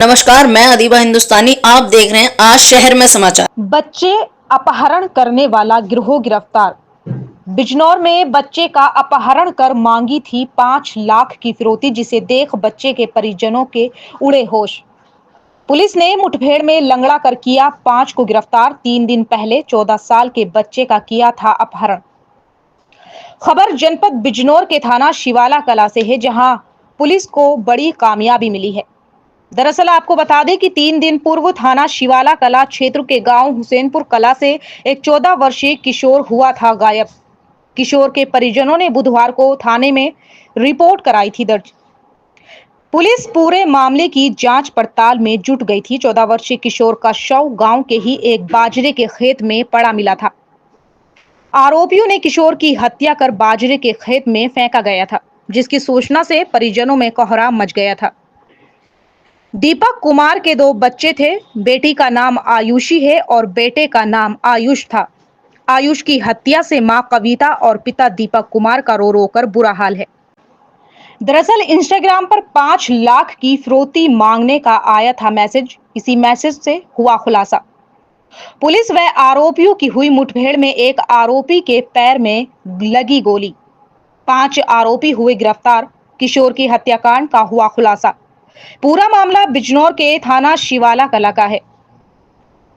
नमस्कार, मैं अदीबा हिंदुस्तानी। आप देख रहे हैं आज शहर में समाचार। बच्चे अपहरण करने वाला गिरोह गिरफ्तार। बिजनौर में बच्चे का अपहरण कर मांगी थी 5 लाख की फिरौती, जिसे देख बच्चे के परिजनों के उड़े होश। पुलिस ने मुठभेड़ में लंगड़ा कर किया 5 को गिरफ्तार। 3 दिन पहले 14 साल के बच्चे का किया था अपहरण। खबर जनपद बिजनौर के थाना शिवाला कला से है, जहां पुलिस को बड़ी कामयाबी मिली है। दरअसल आपको बता दें कि 3 दिन पूर्व थाना शिवाला कला क्षेत्र के गांव हुसैनपुर कला से एक 14 वर्षीय किशोर हुआ था गायब। किशोर के परिजनों ने बुधवार को थाने में रिपोर्ट कराई थी दर्ज। पुलिस पूरे मामले की जांच पड़ताल में जुट गई थी। 14 वर्षीय किशोर का शव गांव के ही एक बाजरे के खेत में पड़ा मिला था। आरोपियों ने किशोर की हत्या कर बाजरे के खेत में फेंका गया था, जिसकी सूचना से परिजनों में कोहराम मच गया था। दीपक कुमार के 2 बच्चे थे। बेटी का नाम आयुषी है और बेटे का नाम आयुष था। आयुष की हत्या से मां कविता और पिता दीपक कुमार का रो रो कर बुरा हाल है। दरअसल इंस्टाग्राम पर 5 लाख की फिरौती मांगने का आया था मैसेज। इसी मैसेज से हुआ खुलासा। पुलिस व आरोपियों की हुई मुठभेड़ में एक आरोपी के पैर में लगी गोली। 5 आरोपी हुए गिरफ्तार। किशोर की हत्याकांड का हुआ खुलासा। पूरा मामला बिजनौर के थाना शिवाला कला का है।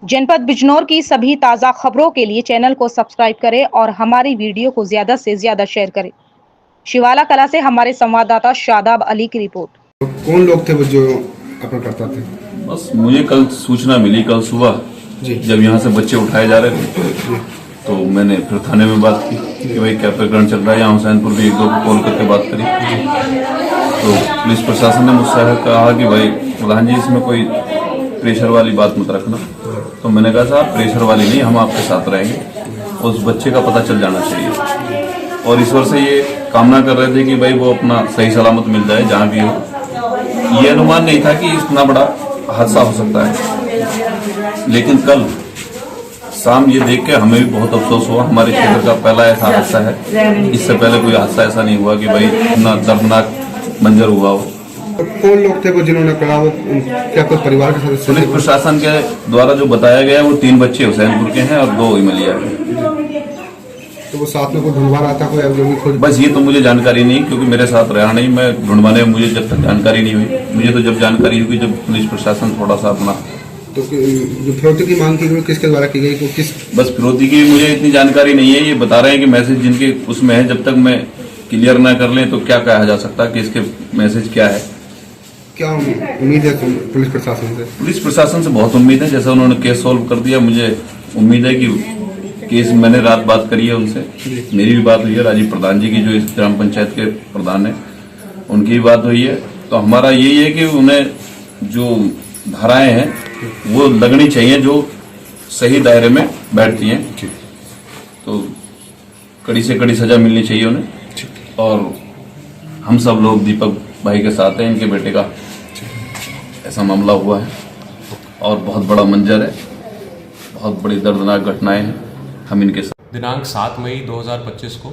जनपद बिजनौर की सभी ताजा खबरों के लिए चैनल को सब्सक्राइब करें और हमारी वीडियो को ज्यादा से ज्यादा शेयर करें। शिवाला कला से हमारे संवाददाता शादाब अली की रिपोर्ट। कौन लोग थे वो जो अपना करता थे? बस मुझे कल सूचना मिली, कल सुबह जी। जब यहाँ से बच्चे उठाए जा रहे थे तो मैंने फिर थाने में बात की कि भाई क्या प्रकरण चल रहा है। यहाँ हुसैनपुर भी 1-2 को कॉल करके बात करी तो पुलिस प्रशासन ने मुझसे कहा कि भाई प्रधान जी, इसमें कोई प्रेशर वाली बात मत रखना। तो मैंने कहा साहब, प्रेशर वाली नहीं, हम आपके साथ रहेंगे। उस बच्चे का पता चल जाना चाहिए और ईश्वर से ये कामना कर रहे थे कि भाई वो अपना सही सलामत मिल जाए जहाँ भी हो। ये अनुमान नहीं था कि इतना बड़ा हादसा हो सकता है, लेकिन कल शाम ये देख के हमें भी बहुत अफसोस हुआ। हमारे क्षेत्र का पहला ऐसा हादसा है, इससे पहले कोई हादसा ऐसा नहीं हुआ कि भाई इतना दर्दनाक मंजर हुआ हो। तो कौन लोग थे वो जिन्होंने करा? वो क्या कोई परिवार के सदस्य? पुलिस प्रशासन के द्वारा जो बताया गया है वो 3 बच्चे हुसैनपुर के हैं और 2 इमलिया के। तो वो साथ में कोई ढूंढवा रहा था, कोई जो भी खोज? बस ये तो मुझे जानकारी नहीं, क्योंकि मेरे साथ रहा नहीं। मैं ढूंढवाने में मुझे जब तक जानकारी नहीं हुई, मुझे तो जब जानकारी हुई जब पुलिस प्रशासन थोड़ा सा अपना। तो जो फिरौती की मांग की गई किसके द्वारा की गई? किस? बस फिरौती की मुझे इतनी जानकारी नहीं है। ये बता रहे हैं कि मैसेज जिनके उसमें है, जब तक मैं क्लियर ना कर लें तो क्या कहा जा सकता है कि इसके मैसेज क्या है। क्या उम्मीद है पुलिस प्रशासन से? पुलिस प्रशासन से बहुत उम्मीद है। जैसा उन्होंने केस सोल्व कर दिया, मुझे उम्मीद है कि केस, मैंने रात बात करी है उनसे, मेरी भी बात हुई है, राजीव प्रधान जी की जो इस ग्राम पंचायत के प्रधान है उनकी भी बात हुई है। तो हमारा यही है कि उन्हें जो धाराएं हैं वो लगनी चाहिए जो सही दायरे में बैठती हैं। तो कड़ी से कड़ी सजा मिलनी चाहिए उन्हें। और हम सब लोग दीपक भाई के साथ हैं। इनके बेटे का ऐसा मामला हुआ है और बहुत बड़ा मंजर है, बहुत बड़ी दर्दनाक घटनाएं हैं। हम इनके साथ दिनांक 7 मई 2025 को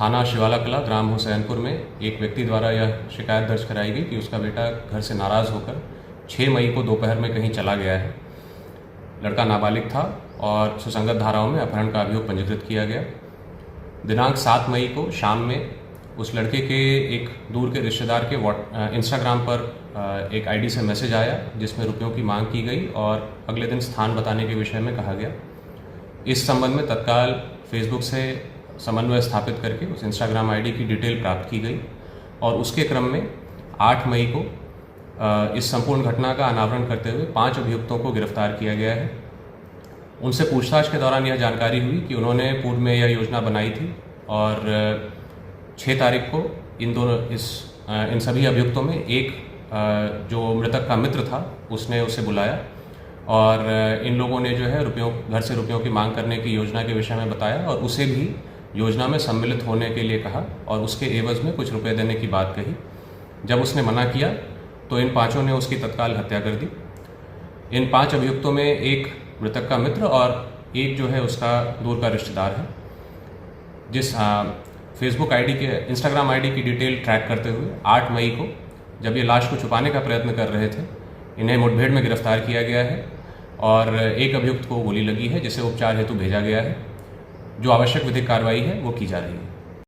थाना शिवाला कला ग्राम हुसैनपुर में एक व्यक्ति द्वारा यह शिकायत दर्ज कराई गई कि उसका बेटा घर से नाराज़ होकर 6 मई को दोपहर में कहीं चला गया है। लड़का नाबालिग था और सुसंगत धाराओं में अपहरण का अभियोग पंजीकृत किया गया। दिनांक 7 मई को शाम में उस लड़के के एक दूर के रिश्तेदार के इंस्टाग्राम पर एक आईडी से मैसेज आया जिसमें रुपयों की मांग की गई और अगले दिन स्थान बताने के विषय में कहा गया। इस संबंध में तत्काल फेसबुक से समन्वय स्थापित करके उस इंस्टाग्राम आईडी की डिटेल प्राप्त की गई और उसके क्रम में 8 मई को इस संपूर्ण घटना का अनावरण करते हुए 5 अभियुक्तों को गिरफ्तार किया गया है। उनसे पूछताछ के दौरान यह जानकारी हुई कि उन्होंने पूर्व में यह योजना बनाई थी और 6 तारीख को इन सभी अभियुक्तों में एक जो मृतक का मित्र था उसने उसे बुलाया और इन लोगों ने जो है घर से रुपयों की मांग करने की योजना के विषय में बताया और उसे भी योजना में सम्मिलित होने के लिए कहा और उसके एवज में कुछ रुपए देने की बात कही। जब उसने मना किया तो इन 5 ने उसकी तत्काल हत्या कर दी। इन 5 अभियुक्तों में एक मृतक का मित्र और एक जो है उसका दूर का रिश्तेदार है। जिस फेसबुक आईडी के इंस्टाग्राम आईडी की डिटेल ट्रैक करते हुए 8 मई को जब ये लाश को छुपाने का प्रयत्न कर रहे थे इन्हें मुठभेड़ में गिरफ्तार किया गया है और एक अभियुक्त को गोली लगी है जिसे उपचार हेतु भेजा गया है। जो आवश्यक विधिक कार्रवाई है वो की जा रही है।